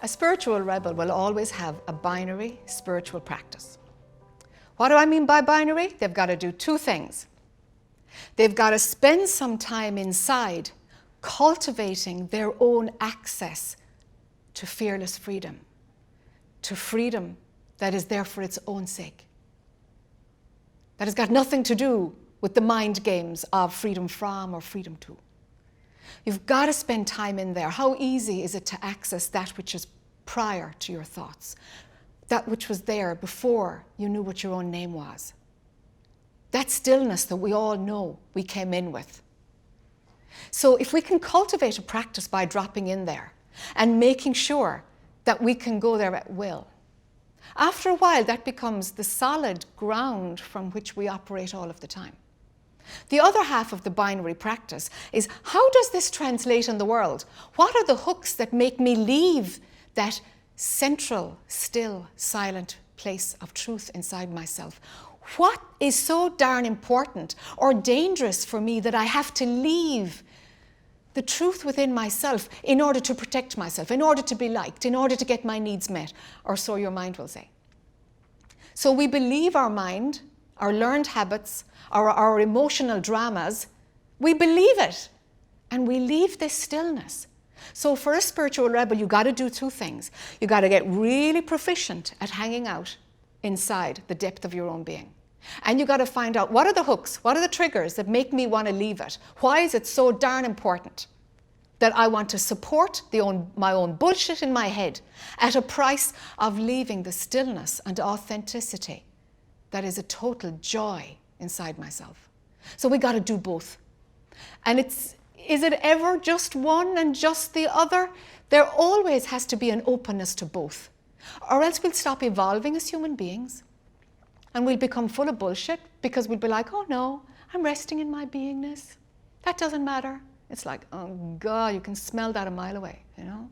A spiritual rebel will always have a binary spiritual practice. What do I mean by binary? They've got to do two things. They've got to spend some time inside cultivating their own access to fearless freedom, to freedom that is there for its own sake. That has got nothing to do with the mind games of freedom from or freedom to. You've got to spend time in there. How easy is it to access that which is prior to your thoughts? That which was there before you knew what your own name was. That stillness that we all know we came in with. So if we can cultivate a practice by dropping in there and making sure that we can go there at will, after a while that becomes the solid ground from which we operate all of the time. The other half of the binary practice is, how does this translate in the world? What are the hooks that make me leave that central, still, silent place of truth inside myself? What is so darn important or dangerous for me that I have to leave the truth within myself in order to protect myself, in order to be liked, in order to get my needs met, or so your mind will say. So we believe our mind, our learned habits, our emotional dramas, we believe it, and we leave this stillness. So for a spiritual rebel, you got to do two things. You got to get really proficient at hanging out inside the depth of your own being. And you got to find out, what are the hooks, what are the triggers that make me want to leave it? Why is it so darn important that I want to support my own bullshit in my head at a price of leaving the stillness and authenticity that is a total joy inside myself? So we got to do both. And is it ever just one and just the other? There always has to be an openness to both, or else we'll stop evolving as human beings and we'll become full of bullshit because we'll be like, oh no, I'm resting in my beingness. That doesn't matter. It's like, oh God, you can smell that a mile away, you know?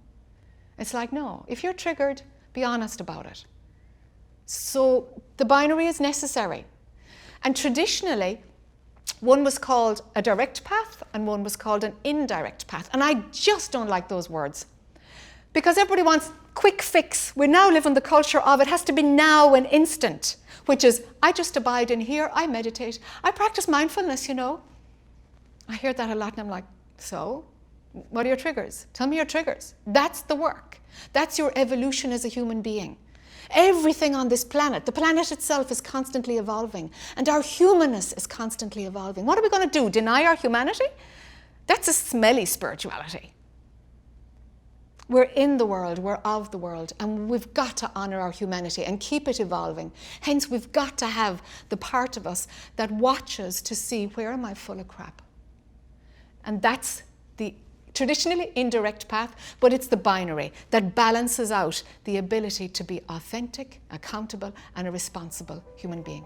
It's like, no, if you're triggered, be honest about it. So the binary is necessary. And traditionally, one was called a direct path and one was called an indirect path. And I just don't like those words because everybody wants quick fix. We now live in the culture of it has to be now and instant, which is, I just abide in here, I meditate, I practice mindfulness, you know. I hear that a lot and I'm like, so what are your triggers? Tell me your triggers. That's the work. That's your evolution as a human being. Everything on this planet, the planet itself is constantly evolving, and our humanness is constantly evolving. What are we going to do? Deny our humanity? That's a smelly spirituality. We're in the world, we're of the world, and we've got to honor our humanity and keep it evolving. Hence, we've got to have the part of us that watches to see, where am I full of crap? And that's the traditionally indirect path, but it's the binary that balances out the ability to be authentic, accountable, and a responsible human being.